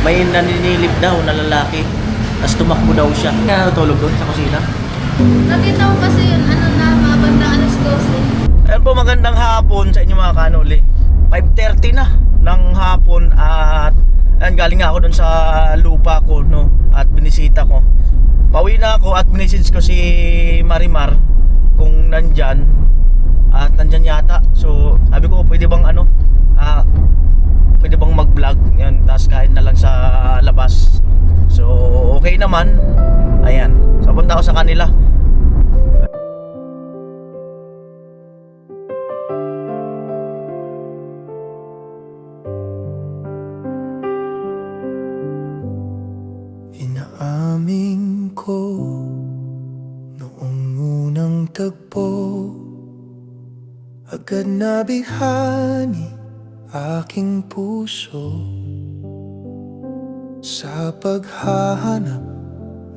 may naninilip daw na lalaki. Tapos tumakbo daw siya. Kaya natulog doon sa kusina. Nakita ko kasi yun, ano na, mga bandang alas 12. Ayan po, magandang hapon sa inyo mga kanuli. 5:30 na ng hapon at ayan, galing nga ako doon sa lupa ko, no, at binisita ko. Pauwi na ako at minisage ko si Marimar kung nandyan, at nandyan yata. So sabi ko, pwede bang pwede bang mag-vlog yan, tapos kain na lang sa labas. So okay naman. Ayan, so punta ako sa kanila. Inaamin ko noong unang tagpo, agad nabihani aking puso sa paghahanap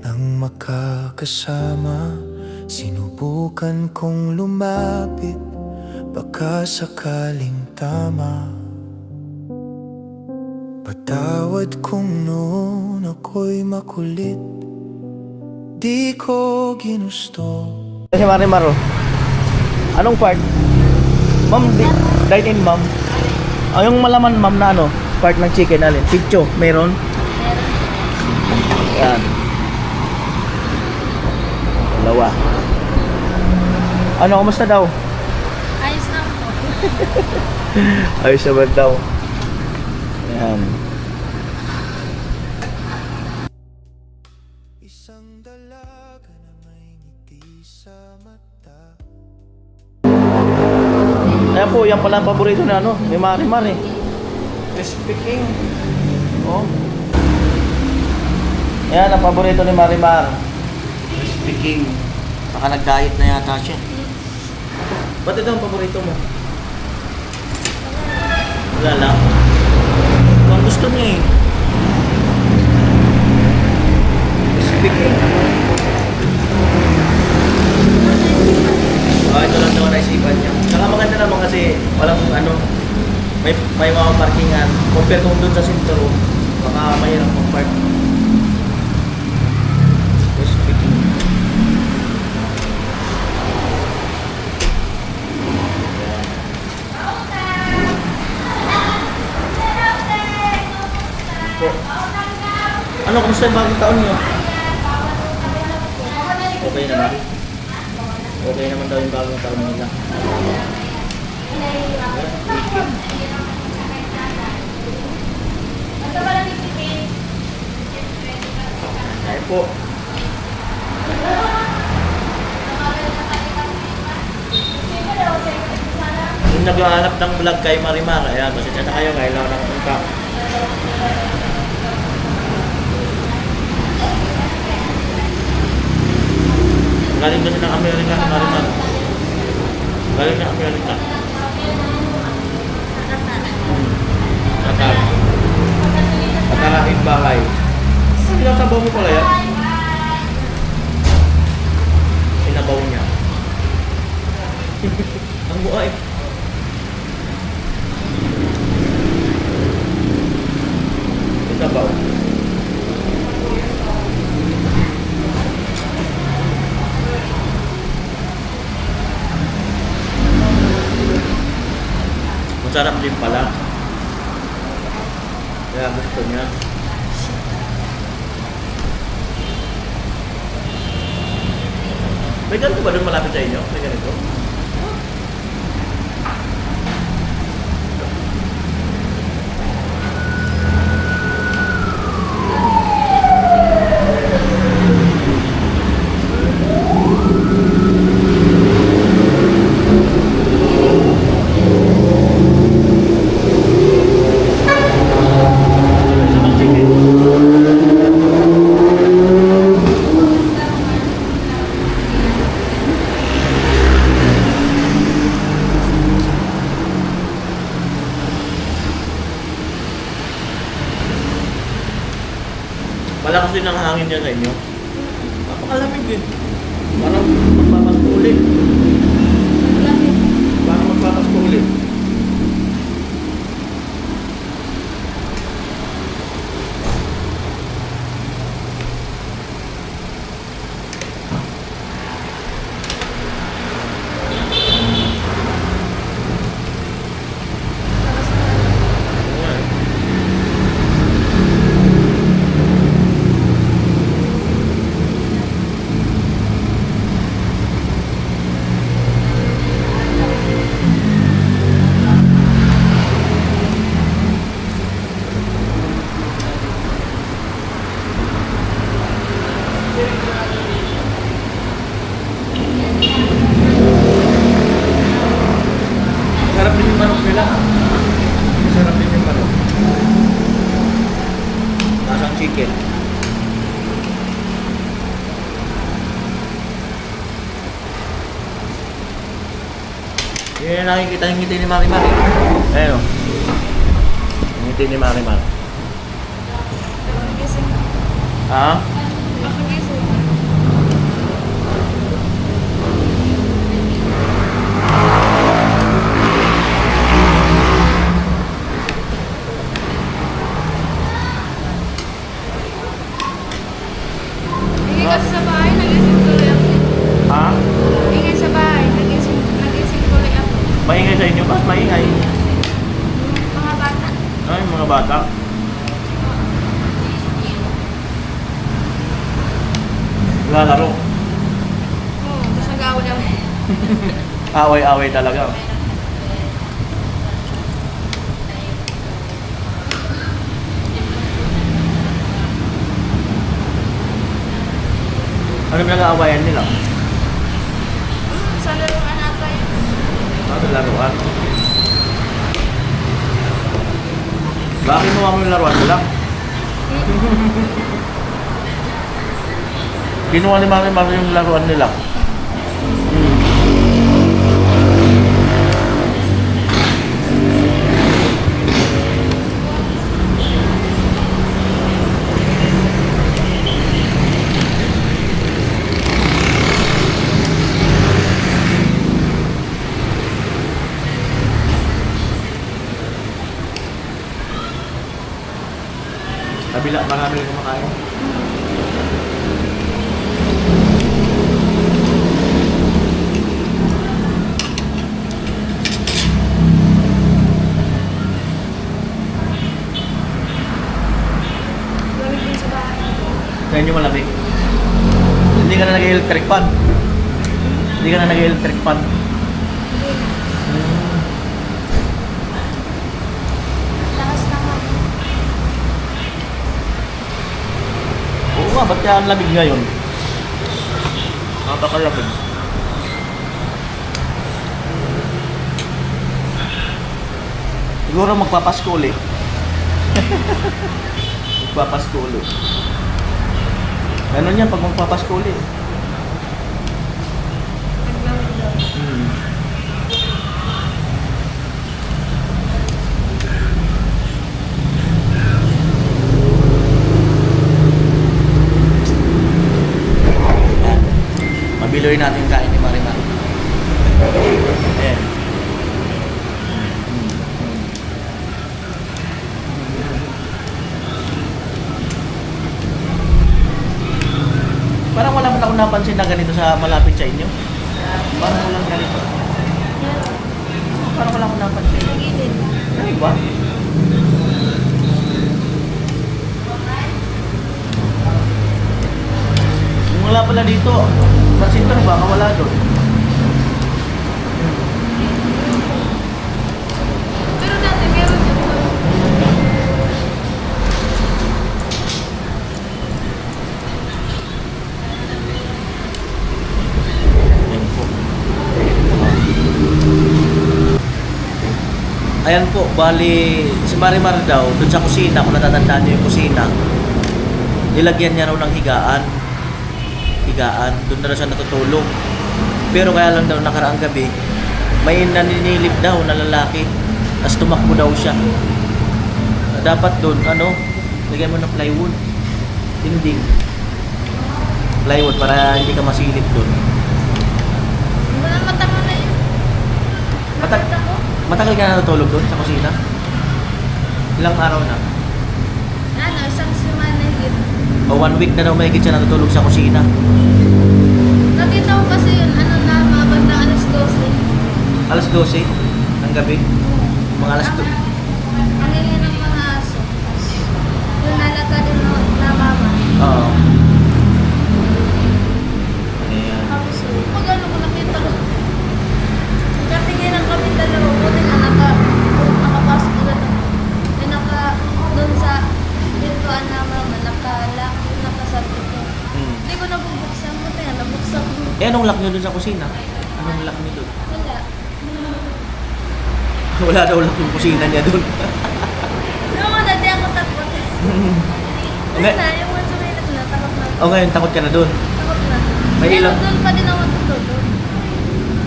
ng makakasama. Sinubukan kong lumapit, baka sakaling tama. Patawad kung noon ako'y makulit, di ko ginusto. Si Marimar, oh. Anong part? Ma'am, dine-in ma'am. Yung malaman ma'am na part ng chicken alin? Picho, meron? Yan. Dalawa. Kumusta daw? Ayos lang po. Ayos naman daw. Yan. Isang dalaga na may ngiti sa mata. Ayan po, yan pala ang paborito na ni Marimar eh. Crispy King. Oh. Yan ang paborito ni Marimar. Crispy King. Baka nag-diet na yata siya. Ba't ito ang paborito mo? Wala lang. Ito ang gusto niya eh. Crispy King. Ito lang naman naisipan niya. Saka maganda naman kasi walang may mga parkingan. Compare kung doon sa sentro, baka mahirap mag-park. Crispy King. Kumusta yung bagong taon niyo? Okay naman. Okay naman daw yung bagong taon nila. Ay po. Yung naghahanap ng vlog kay Marimar, ayan, pasensya na kayo, kailangan ng punta. Galing kasi ng Amerika, Marimar. Galing ng Amerika. Nakaraking bahay. Sinasabaw mo pala yan? Sinabaw niya. Ang buhay. Sinabaw. Masarap din pala. Kaya gusto niya. May ganito ba doon malapit sa inyo? May ganito? Malakas din ang hangin niya sa inyo. Napakalamig eh. Parang magpapasko ulit. Parang magpapasko ulit. tricycle. Yan nakikita yung ngiti ni Marimar. Ayun o. Yung ngiti ni Marimar. Gising. Ha? Ako gising. Ingay kasi sa bahay, nagising tuloy ako. Ha? Ingay sa bahay, nagising tuloy ako. Maingay sa inyo ba? Maingay. Mga bata. Ay, mga bata. Lalaro. Oo, tapos nag-aaway kami. Away-away talaga. Ano pinag-aawayan nila? Sa laruan ata yun. Ano laruan? Bakit mo yung laruan nila? Kinuha ni Mami yung laruan nila. Kabila, marami kumakain. Lamig din sa bahay. Kaya nyo malamig. Hindi ka na nag-electric fan. Hindi ka na nag-electric fan. Lakas na nga. Oo nga, ba't kaya ang lamig ngayon? Napakalamig. Siguro magpapasko ulit. Magpapasko ulit. Ganun yan pag magpapasko ulit. Naglamig daw. Yan. Mabiloy natin yung kain ni Marimar. Ayan. Parang wala man ako napansin na ganito sa malapit sa inyo. Parang walang ganito. Yan. Parang wala akong napansin. Sa gilid. Ano ba? Kung wala pala dito, pansin ko baka wala doon. Pero dati meron dito. Ayan po. Ayan po, bali si Marimar daw, doon sa kusina, kung natatandaan niyo yung kusina, nilagyan niya raw ng higaan. Higaan, doon na raw siya natutulog. Pero kaya lang daw nakaraang gabi, may naninilip daw na lalaki. Tapos tumakbo daw siya. Dapat doon, lagyan mo ng plywood. Hindi. Plywood para hindi ka masilip doon. Wala matagal na yun. Matag- Nakita ko. Matagal ka na natutulog doon sa kusina? Ilang araw na? Ano, isang semana yun. O 1 week na daw mahigit siya natutulog sa kusina. Nakita ko kasi yun, na mga bandang alas 12. Alas 12 ng gabi. Mga alas 2. Ang ingay ng mga aso. Yung nalagad din na mama. Oo. Ayan. Tapos, pag ano ko nakita ko. Katinginan kami dalawa. Buti nga nakapasok ko doon. Doon sa pintuan na mama, nakasabi ko. Hindi ko nabubuksan. Buti nga, nabuksan ko. Eh, anong lock nyo doon sa kusina? Anong lock nyo doon? Wala. Wala daw lock yung kusina niya doon. Noong dati ako takot. Nga- na, yung one sa may na, takot na. O ngayon, takot ka na doon. Takot na. May Pero ilaw. doon pa din ako tutulog.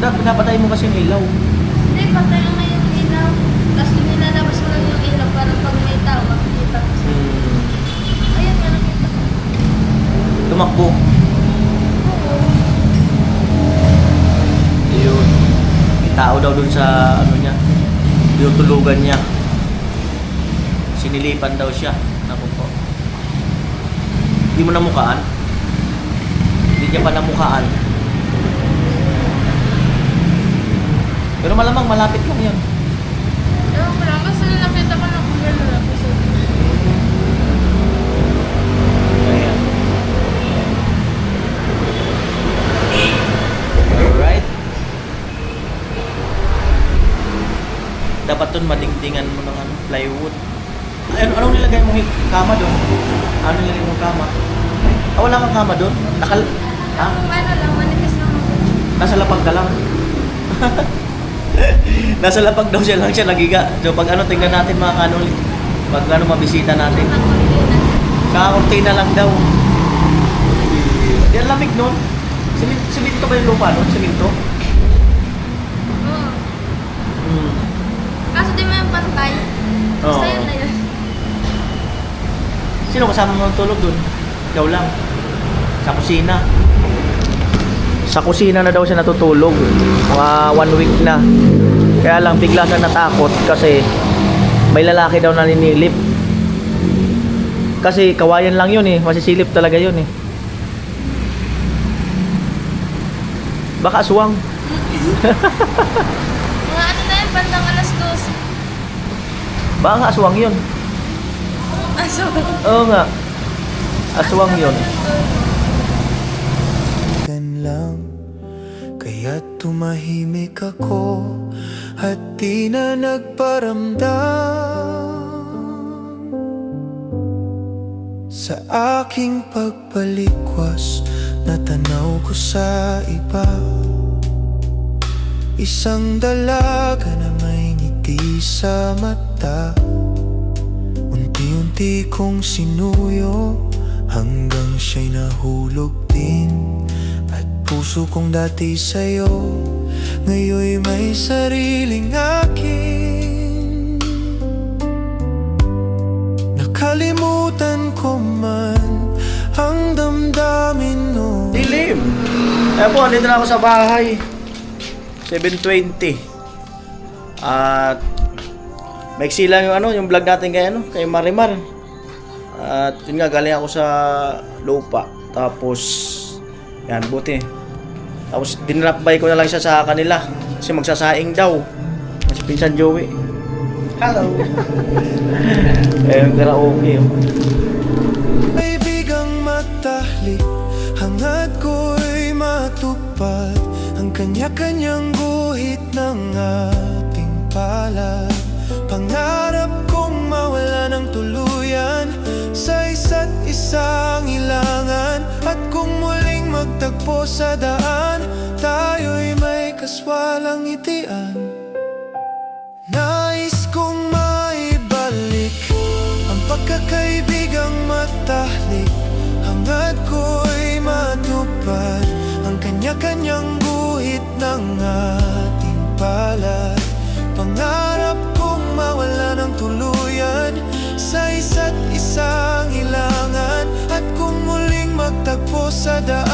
Dapat pinapatay mo kasi yung ilaw. Hindi, patay lang ngayon yung ilaw. Tapos nilalabas mo lang yung ilaw para pag may tao, makikita ko siya. Ayan nga, nakita ko. Tumakbo. Oo. Yun. May tao daw doon sa ano niya. Tinutulugan niya. Sinilipan daw siya. Naku po. Hindi mo namukaan? Hindi niya pa namukaan. Pero malamang malapit lang yan. Ewan ko lang, basta nakita ko na kung gano'n lang. Kasi Ayan. Alright. Dapat dun madingdingan mo ng ano, plywood. Anong nilagay mong kama doon? Ano nilagay mong kama? Ah, wala kang kama doon? Ha? kung ano lang, manipis lang ako. Nasa lapag ka lang. Nasa lapag daw siya lang siya nagiga. So pag ano, tingnan natin mga kanol. Pag ano, mabisita natin. Kakakunti na lang daw. Yan lamig nun. Siminto ba yung lupa nun? Siminto? Oo. Hmm. Kaso di mo yung pantay. Basta Oo. yun na yun. Sino kasama mo tulog dun? Ikaw lang. Sa kusina. Sa kusina na daw siya natutulog. Mga 1 week na. Kaya lang bigla siya natakot kasi may lalaki daw naninilip. Kasi kawayan lang yun eh. Masisilip talaga yun eh. Baka aswang. Mga ano na yun, bandang alas 2. Baka aswang yun. Aso. Oo nga. Aswang yun. Kan lang, kaya tumahimik ako at di na nagparamdam sa aking pagpalikwas. Natanaw ko sa iba, isang dalaga na may ngiti sa mata. Unti-unti kong sinuyo hanggang siya'y nahulog din. At puso kong dati sa'yo ngayon'y may sariling akin. Nakalimutan ko man ang damdamin noon. Dilim. Ayan po, andito na ako sa bahay. 7:20. At maiksi lang yung ano, yung vlog natin kay Marimar. At yun nga, galing ako sa lupa. Tapos yan, buti. Tapos dinrap-by ko na lang siya sa kanila kasi magsasaing daw. Si Pinsan Joey. Hello. Karaoke. Kaibigang matahlik, hangad ko'y matupad ang kanya-kanyang guhit ng ating palad. Pangarap kong mawala ng tuluyan sa isa't isang ilangan. At kung muling magtagpo sa daan, tayo'y may kaswalang itian. Nais kong maibalik ang pagkakaibigang matahlik, hangad ko'y matupad ang kanya-kanyang guhit ng ating palad. Pangarap kong mawala ng tuluyan sa isa't isang ilangan. At kung muling magtagpo sa daan,